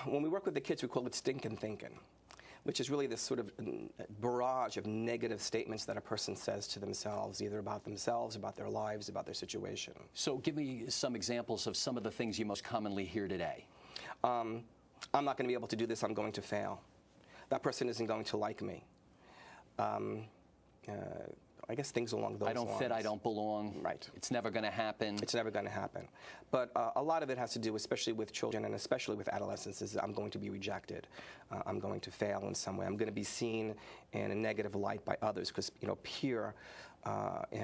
when we work with the kids, we call it stinkin' thinking, which is really this sort of barrage of negative statements that a person says to themselves, either about themselves, about their lives, about their situation. So give me some examples of some of the things you most commonly hear today. I'm not going to be able to do this, I'm going to fail. That person isn't going to like me. I guess things along those lines. I don't fit, I don't belong. Right. It's never going to happen. It's never going to happen. But a lot of it has to do, especially with children and especially with adolescents, is I'm going to be rejected. I'm going to fail in some way. I'm going to be seen in a negative light by others because, peer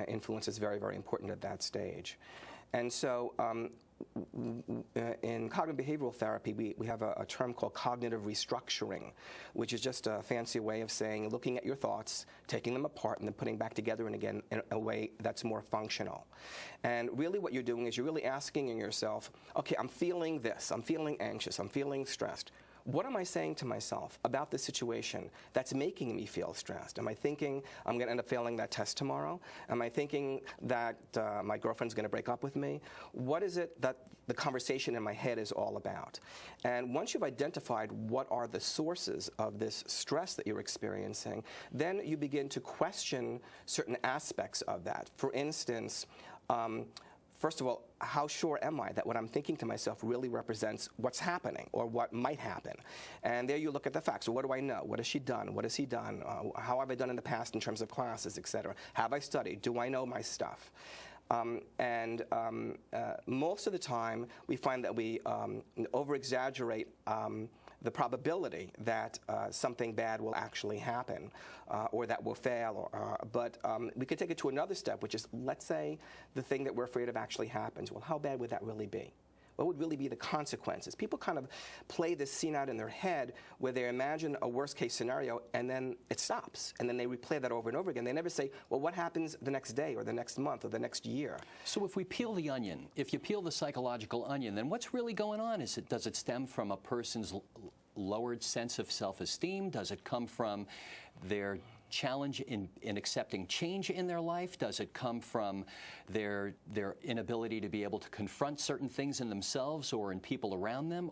influence is very, very important at that stage. And so in cognitive behavioral therapy, we have a term called cognitive restructuring, which is just a fancy way of saying looking at your thoughts, taking them apart, and then putting back together and again in a way that's more functional. And really what you're doing is you're really asking yourself, okay, I'm feeling this, I'm feeling anxious, I'm feeling stressed. What am I saying to myself about this situation that's making me feel stressed? Am I thinking I'm going to end up failing that test tomorrow? Am I thinking that my girlfriend's going to break up with me? What is it that the conversation in my head is all about? And once you've identified what are the sources of this stress that you're experiencing, then you begin to question certain aspects of that. For instance, first of all, how sure am I that what I'm thinking to myself really represents what's happening or what might happen? And there you look at the facts. So what do I know? What has she done? What has he done? How have I done in the past in terms of classes, et cetera? Have I studied? Do I know my stuff? Most of the time, we find that we over-exaggerate the probability that something bad will actually happen or that will fail. But we could take it to another step, which is, let's say the thing that we're afraid of actually happens. Well, how bad would that really be? What would really be the consequences? People kind of play this scene out in their head where they imagine a worst-case scenario and then it stops. And then they replay that over and over again. They never say, well, what happens the next day or the next month or the next year? So if we peel the onion, if you peel the psychological onion, then what's really going on? Does it stem from a person's lowered sense of self-esteem? Does it come from their challenge in accepting change in their life? Does it come from their inability to be able to confront certain things in themselves or in people around them?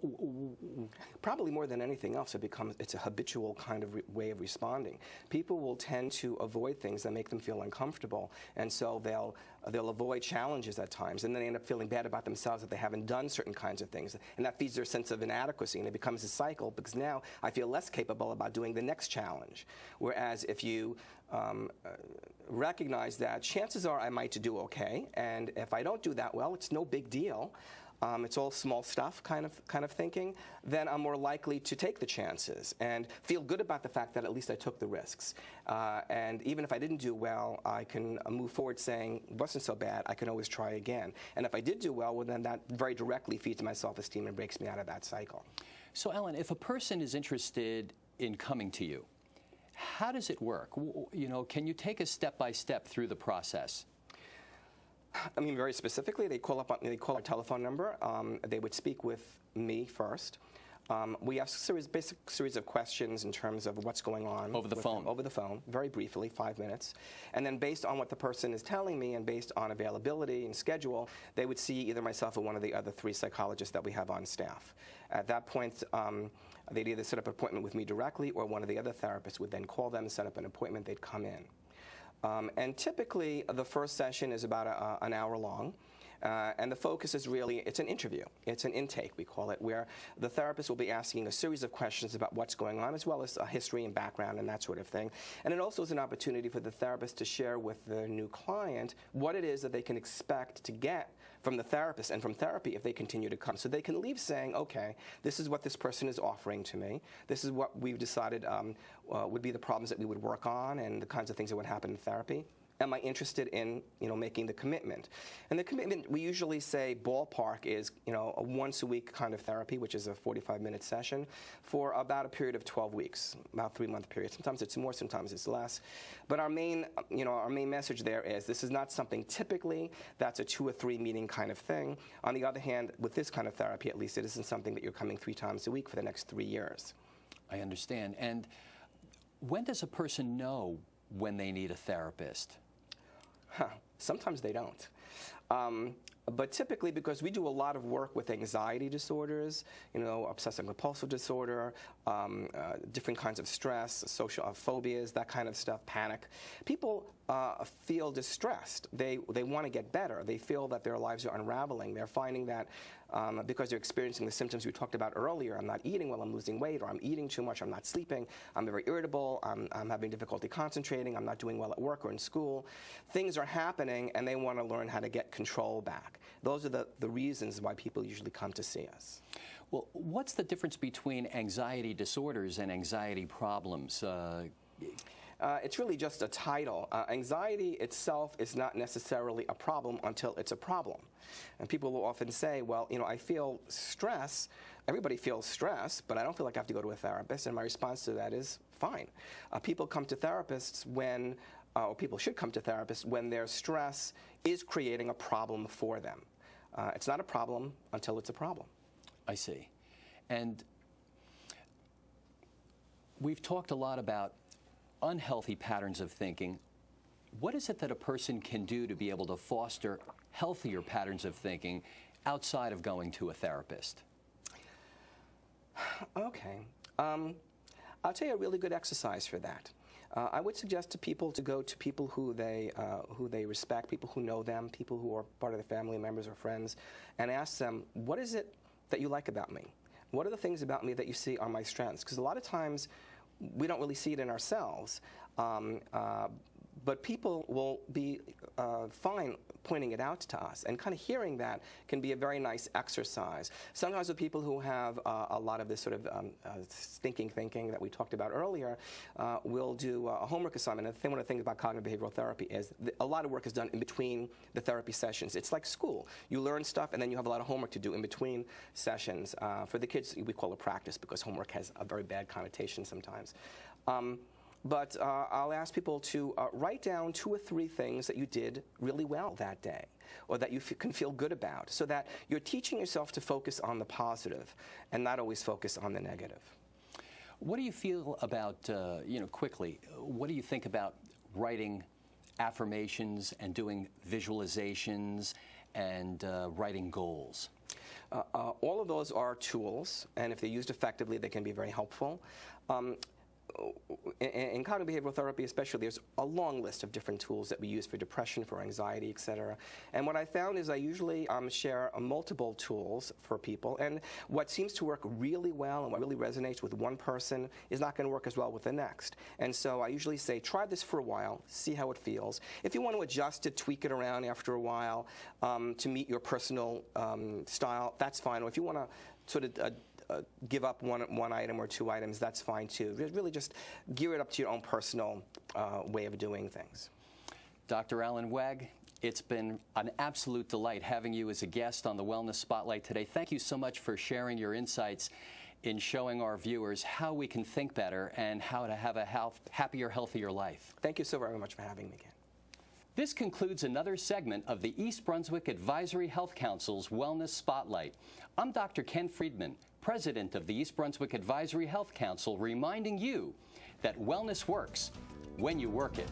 Probably more than anything else, it's a habitual kind of way of responding. People will tend to avoid things that make them feel uncomfortable, and so they'll avoid challenges at times, and then they end up feeling bad about themselves that they haven't done certain kinds of things, and that feeds their sense of inadequacy, and it becomes a cycle because now I feel less capable about doing the next challenge. Whereas if you recognize that chances are I might do okay, and if I don't do that well, it's no big deal. It's all small stuff kind of thinking, then I'm more likely to take the chances and feel good about the fact that at least I took the risks. And even if I didn't do well, I can move forward saying, it wasn't so bad, I can always try again. And if I did do well, then that very directly feeds my self-esteem and breaks me out of that cycle. So Alan, if a person is interested in coming to you, how does it work? Can you take us step by step through the process? I mean, very specifically, they call our telephone number. They would speak with me first. We ask a basic series of questions in terms of what's going on. Over the phone? Over the phone, very briefly, 5 minutes. And then based on what the person is telling me and based on availability and schedule, they would see either myself or one of the other 3 psychologists that we have on staff. At that point, they'd either set up an appointment with me directly or one of the other therapists would then call them, set up an appointment, they'd come in. And typically, the first session is about an hour long. And the focus is really, it's an interview. It's an intake, we call it, where the therapist will be asking a series of questions about what's going on, as well as history and background and that sort of thing. And it also is an opportunity for the therapist to share with the new client what it is that they can expect to get from the therapist and from therapy if they continue to come. So they can leave saying, okay, this is what this person is offering to me. This is what we've decided would be the problems that we would work on and the kinds of things that would happen in therapy. Am I interested in, making the commitment? And the commitment, we usually say ballpark is, a once-a-week kind of therapy, which is a 45-minute session, for about a period of 12 weeks, about a 3-month period. Sometimes it's more, sometimes it's less. But our main message there is this is not something typically that's a 2 or 3 meeting kind of thing. On the other hand, with this kind of therapy, at least, it isn't something that you're coming 3 times a week for the next 3 years. I understand. And when does a person know when they need a therapist? Sometimes they don't. But typically, because we do a lot of work with anxiety disorders, obsessive compulsive disorder, different kinds of stress, social phobias, that kind of stuff, panic, people feel distressed. They want to get better. They feel that their lives are unraveling. They're finding that because they're experiencing the symptoms we talked about earlier, I'm not eating well, I'm losing weight, or I'm eating too much, I'm not sleeping, I'm very irritable, I'm having difficulty concentrating, I'm not doing well at work or in school. Things are happening, and they want to learn how to get control back. Those are the reasons why people usually come to see us. Well, what's the difference between anxiety disorders and anxiety problems? It's really just a title. Anxiety itself is not necessarily a problem until it's a problem. And people will often say, well, I feel stress. Everybody feels stress, but I don't feel like I have to go to a therapist. And my response to that is, fine. People come to therapists when, or people should come to therapists when their stress is creating a problem for them. It's not a problem until it's a problem. I see. And we've talked a lot about unhealthy patterns of thinking. What is it that a person can do to be able to foster healthier patterns of thinking outside of going to a therapist? Okay. I'll tell you a really good exercise for that. I would suggest to people to go to people who they respect, people who know them, people who are part of their family members or friends, and ask them, what is it that you like about me? What are the things about me that you see are my strengths? Because a lot of times we don't really see it in ourselves, but people will be fine pointing it out to us, and kind of hearing that can be a very nice exercise. Sometimes with people who have a lot of this sort of stinking thinking that we talked about earlier, we'll do a homework assignment. And one of the things about cognitive behavioral therapy is a lot of work is done in between the therapy sessions. It's like school. You learn stuff, and then you have a lot of homework to do in between sessions. For the kids, we call it practice, because homework has a very bad connotation sometimes. But I'll ask people to write down 2 or 3 things that you did really well that day, or that you can feel good about, so that you're teaching yourself to focus on the positive and not always focus on the negative. What do you feel about, quickly, what do you think about writing affirmations and doing visualizations and writing goals? All of those are tools, and if they're used effectively, they can be very helpful. In cognitive behavioral therapy especially, there's a long list of different tools that we use for depression, for anxiety, etc. And what I found is I usually share multiple tools for people, and what seems to work really well and what really resonates with one person is not going to work as well with the next. And so I usually say, try this for a while, see how it feels. If you want to adjust it, tweak it around after a while to meet your personal style, that's fine. Or if you want to sort of give up one item or 2 items, that's fine too. Really just gear it up to your own personal way of doing things. Dr. Alan Wegg, it's been an absolute delight having you as a guest on the Wellness Spotlight today. Thank you so much for sharing your insights in showing our viewers how we can think better and how to have a happier, healthier life. Thank you so very much for having me again. This concludes another segment of the East Brunswick Advisory Health Council's Wellness Spotlight. I'm Dr. Ken Freedman, President of the East Brunswick Advisory Health Council, reminding you that wellness works when you work it.